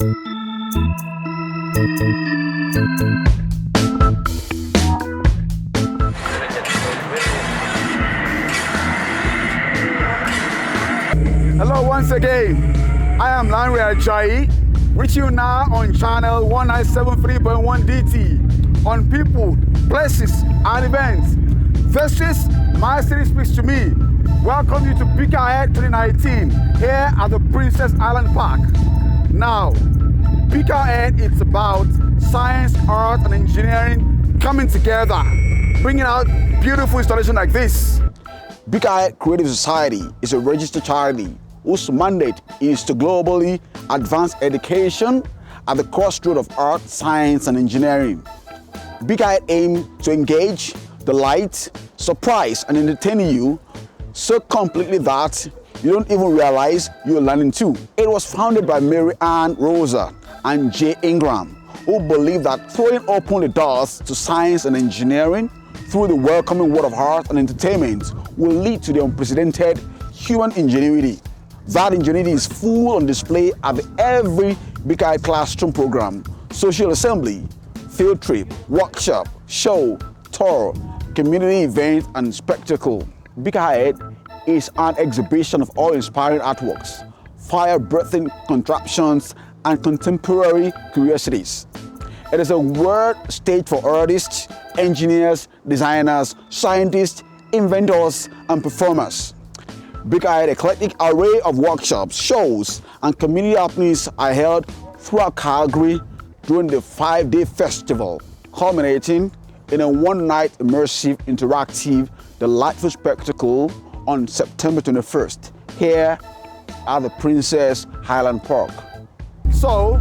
Hello once again. I am Lanre Ajayi, reaching you now on channel 1973.1 DT on people, places, and events. This is My City Speaks to Me. Welcome you to Beakerhead 2019 here at the Princess Island Park. Now, Beakerhead is about science, art, and engineering coming together, bringing out beautiful installations like this. Beakerhead Creative Society is a registered charity whose mandate is to globally advance education at the crossroad of art, science, and engineering. Beakerhead aims to engage, delight, surprise, and entertain you so completely that you don't even realize you're learning too. It was founded by Mary Ann Rosa and J. Ingram, who believe that throwing open the doors to science and engineering through the welcoming world of art and entertainment will lead to the unprecedented human ingenuity. That ingenuity is full on display at every Beakerhead classroom program, social assembly, field trip, workshop, show, tour, community event, and spectacle. Beakerhead is an exhibition of awe-inspiring artworks, fire-breathing contraptions, and contemporary curiosities. It is a world stage for artists, engineers, designers, scientists, inventors, and performers. Beakerhead eclectic array of workshops, shows, and community happenings are held throughout Calgary during the 5-day festival, culminating in a one-night immersive, interactive, delightful spectacle on September 21st here at the Princess Island Park. So,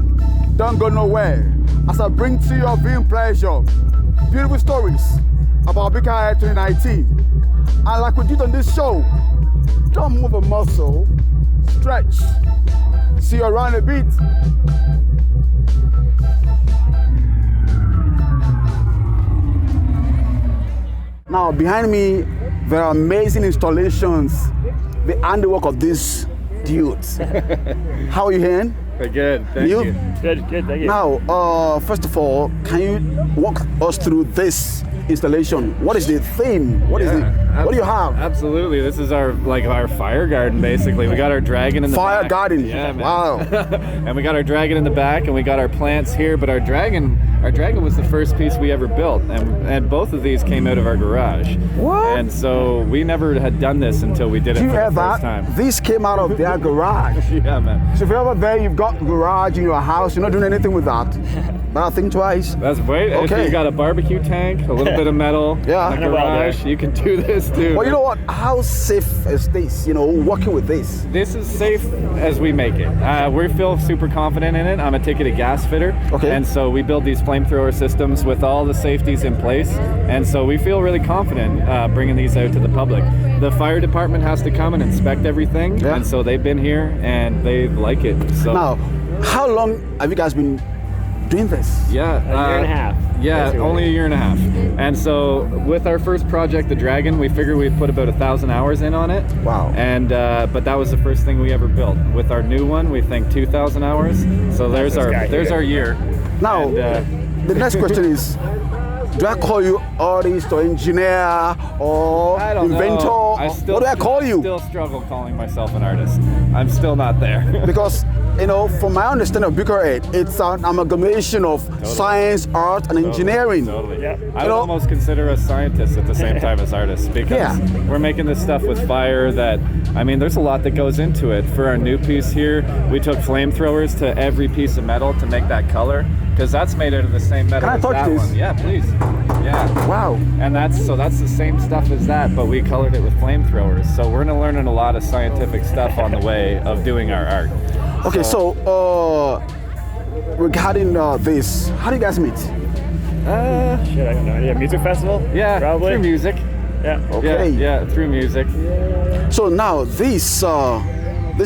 don't go nowhere as I bring to your viewing pleasure beautiful stories about Beakerhead 2019. And like we did on this show, don't move a muscle, stretch. See you around a bit. Now behind me, there are amazing installations, the handiwork of these dudes. How are you, Hen? Good, thank you. Good, thank you. Now, first of all, can you walk us through this installation? What is the theme? What do you have? Absolutely, this is our fire garden basically. We got our dragon in the fire back. garden. Yeah, man. Wow. And we got our dragon in the back, and we got our plants here. But our dragon was the first piece we ever built, and both of these came out of our garage. What? And so we never had done this until we did it for the first time. This came out of their garage. Yeah, man. So if you're over there, you've got garage in your house, you're not doing anything with that. But think twice. That's right. Okay. If you got a barbecue tank, a little bit of metal, yeah, in a garage, you can do this too. Well, you know what? How safe is this? Working with this? This is safe as we make it. We feel super confident in it. I'm a ticketed gas fitter. Okay. And so we build these flamethrower systems with all the safeties in place. And so we feel really confident bringing these out to the public. The fire department has to come and inspect everything. Yeah. And so they've been here and they like it. So now, how long have you guys been doing this? Yeah, a year and a half. Yeah, only a year and a half. And so with our first project, the Dragon, we figured we'd put about 1,000 hours in on it. Wow. And but that was the first thing we ever built. With our new one, we think 2,000 hours. So there's our year. Now, the next question is, do I call you artist or engineer or inventor? What do I call you? I still struggle calling myself an artist. I'm still not there. Because, from my understanding of Beakerhead, it's an amalgamation of science, art, and engineering. Totally. Yeah. I would almost consider us scientists at the same time as artists, because we're making this stuff with fire that, there's a lot that goes into it. For our new piece here, we took flamethrowers to every piece of metal to make that color, because that's made out of the same metal as that one. Yeah, please. Yeah. Wow. And that's the same stuff as that, but we colored it with flamethrowers. So we're learning a lot of scientific stuff on the way of doing our art. Okay, so regarding this, how do you guys meet? I don't know. Yeah, music festival? Yeah, probably. Through music. Yeah. Okay. Yeah, through music. So now this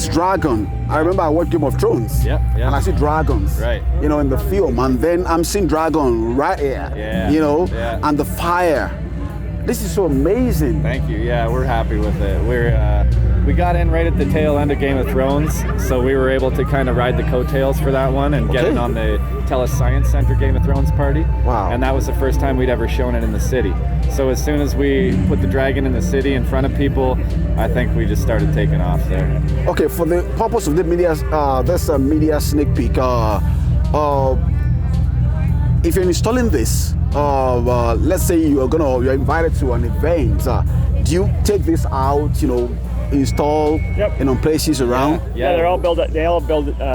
dragon, I remember I watched Game of Thrones. Yeah. And I see dragons. Right. In the film, and then I'm seeing dragon right here. Yeah. And the fire. This is so amazing. Thank you. Yeah, we're happy with it. we got in right at the tail end of Game of Thrones, so we were able to kind of ride the coattails for that one and get in on the TELUS Science Center Game of Thrones party. Wow. And that was the first time we'd ever shown it in the city. So as soon as we put the dragon in the city in front of people, I think we just started taking off there. Okay, for the purpose of the media, this media sneak peek, if you're installing this, let's say you're invited to an event, do you take this out, install in places around? Yeah, they all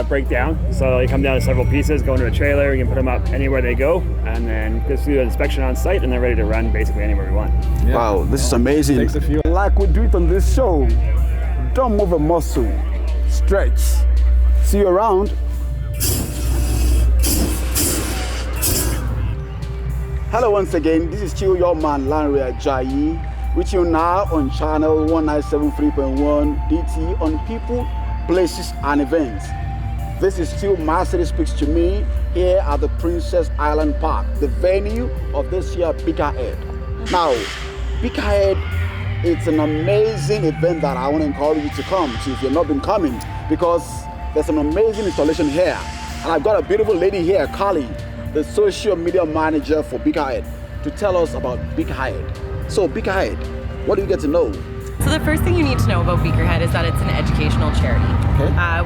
break down. So they come down to several pieces, go into a trailer, you can put them up anywhere they go, and then go through the inspection on site, and they're ready to run basically anywhere we want. Yeah. Wow, this is amazing. Takes a few. Like we do it on this show, don't move a muscle, stretch. See you around. Hello once again, this is still your man Lanre Ajayi, with you now on channel 1973.1 DT on people, places and events. This is still Master Speaks to Me here at the Princess Island Park, the venue of this year Beakerhead. Now, Beakerhead, it's an amazing event that I want to encourage you to come to if you've not been coming, because there's an amazing installation here. And I've got a beautiful lady here, Carly, the social media manager for Beakerhead, to tell us about Beakerhead. So Beakerhead, what do you get to know? So the first thing you need to know about Beakerhead is that it's an educational charity,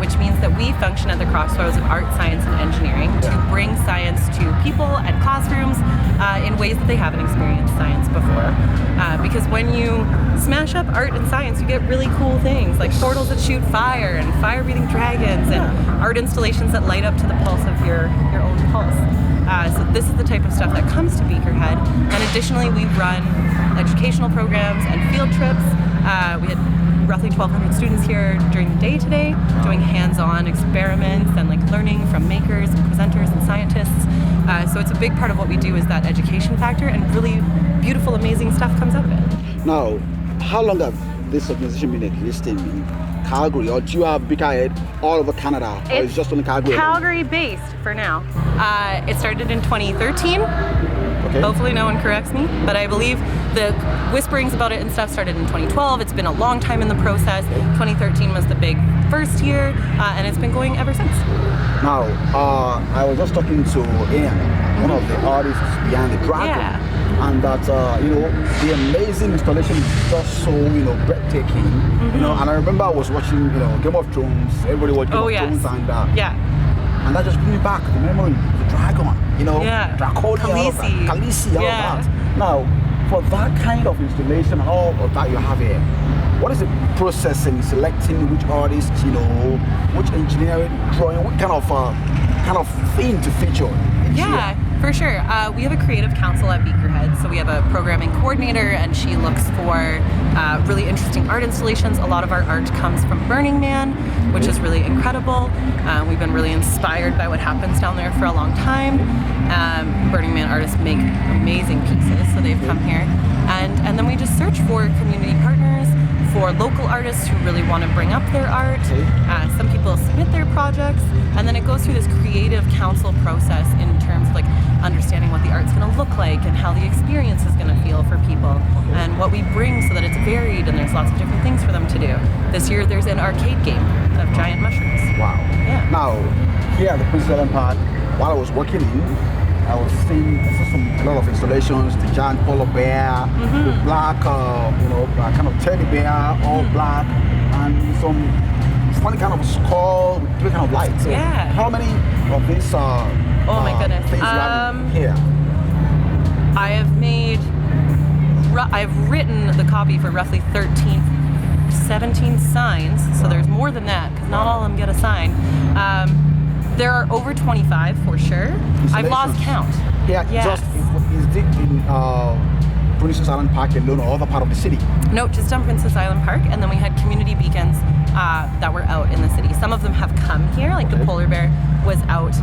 which means that we function at the crossroads of art, science, and engineering to bring science to people and classrooms in ways that they haven't experienced science before. Because when you smash up art and science, you get really cool things like portals that shoot fire and fire-breathing dragons and art installations that light up to the pulse of your own pulse. So this is the type of stuff that comes to Beakerhead. And additionally, we run educational programs and field trips. We had roughly 1,200 students here during the day today, doing hands-on experiments and learning from makers and presenters and scientists. So it's a big part of what we do is that education factor, and really beautiful, amazing stuff comes out of it. Now, how long have this organization been existing in Calgary, or do you have Beakerhead all over Canada, or it's just only Calgary? Calgary-based for now. It started in 2013. Hopefully no one corrects me, but I believe the whisperings about it and stuff started in 2012. It's been a long time in the process. 2013 was the big first year, and it's been going ever since. Now, I was just talking to Ian, one of the artists behind the dragon, and that the amazing installation is just so breathtaking. And I remember I was watching Game of Thrones. Everybody watched Game of Thrones, and that just brings me back the memory, the dragon, Draconia, Khaleesi, all that. Now, for that kind of installation and all of that you have here, what is the process in selecting which artists, which engineering, drawing, what kind of thing to feature? For sure. We have a creative council at Beakerhead, so we have a programming coordinator, and she looks for really interesting art installations. A lot of our art comes from Burning Man, which is really incredible. We've been really inspired by what happens down there for a long time. Burning Man artists make amazing pieces, so they've come here. And then we just search for community partners, for local artists who really want to bring up their art. Some people submit their projects, and then it goes through this creative council process in terms of understanding what the art's going to look like and how the experience is going to feel for people, and what we bring so that it's varied and there's lots of different things for them to do. This year there's an arcade game of giant mushrooms. Wow. Yeah. Now, here at the Princess Island Park, while I was working I saw a lot of installations, the giant polar bear, the black, kind of teddy bear, all black, and some funny kind of skull with different kind of lights. So how many of these oh my goodness. things you have here? I've written the copy for roughly 17 signs, so there's more than that, because not all of them get a sign. There are over 25 for sure. I've lost count. Just is it in Princess Island Park alone or other part of the city? No, just on Princess Island Park, and then we had community beacons that were out in the city. Some of them have come here, like the polar bear was out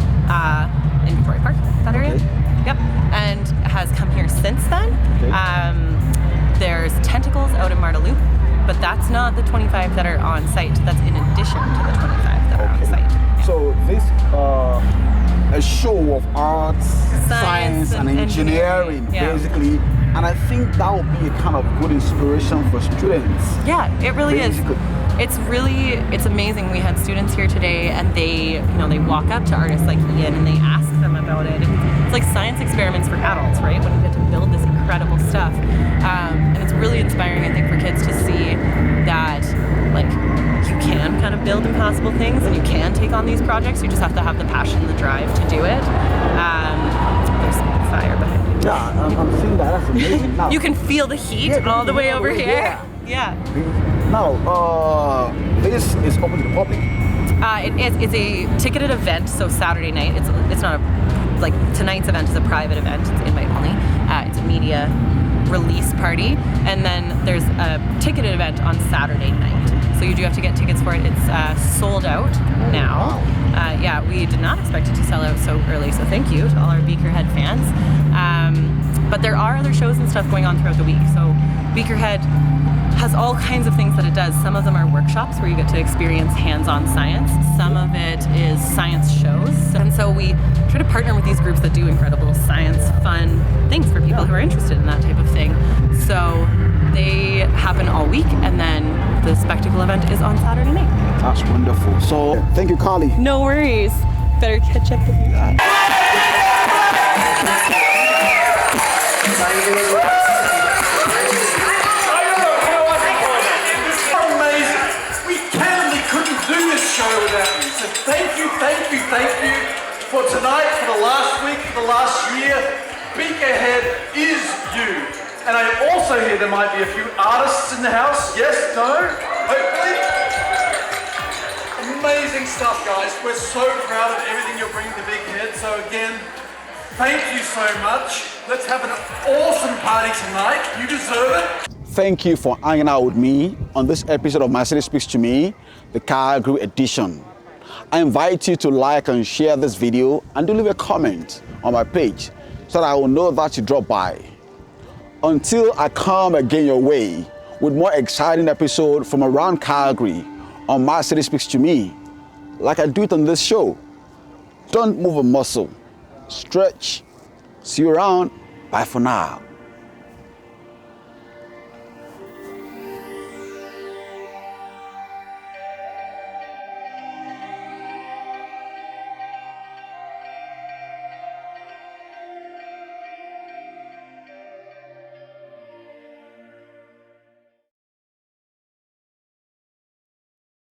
in Victoria Park, that area. Yep, and has come here since then. There's tentacles out in Marda Loop, but that's not the 25 that are on site. That's in addition to the 25 that are on site. So this a show of arts, science and engineering, basically. And I think that would be a kind of good inspiration for students. Yeah, it really is. it's amazing. We had students here today, and they walk up to artists like Ian and they ask them about it. And it's like science experiments for adults, right? When you get to build this incredible stuff, and it's really inspiring, I think, for kids to see that like you can kind of build impossible things and you can take on these projects. You just have to have the passion and the drive to do it. There's fire behind you. Yeah, I'm seeing that. That's amazing. Now, you can feel the heat all the way over here. Yeah. Now, this is open to the public. It's a ticketed event, so Saturday night. It's not like tonight's event is a private event. It's invite only. It's a media release party, and then there's a ticketed event on Saturday night. So you do have to get tickets for it. It's sold out now. Yeah, we did not expect it to sell out so early, so thank you to all our Beakerhead fans. But there are other shows and stuff going on throughout the week. So Beakerhead has all kinds of things that it does. Some of them are workshops where you get to experience hands-on science. Some of it is science shows. And so we try to partner with these groups that do incredible science, fun things for people who are interested in that type of thing. So they happen all week, and then the spectacle event is on Saturday night. That's wonderful. So thank you, Carly. No worries. Better catch up with you guys. So thank you for tonight, for the last week, for the last year. Beakerhead is you. And I also hear there might be a few artists in the house. Yes? No? Hopefully? Amazing stuff, guys. We're so proud of everything you're bringing to Beakerhead. So again, thank you so much. Let's have an awesome party tonight. You deserve it. Thank you for hanging out with me on this episode of My City Speaks to Me, the Calgary edition. I invite you to like and share this video, and do leave a comment on my page so that I will know that you dropped by. Until I come again your way with more exciting episodes from around Calgary on My City Speaks to Me, like I do it on this show. Don't move a muscle. Stretch. See you around. Bye for now.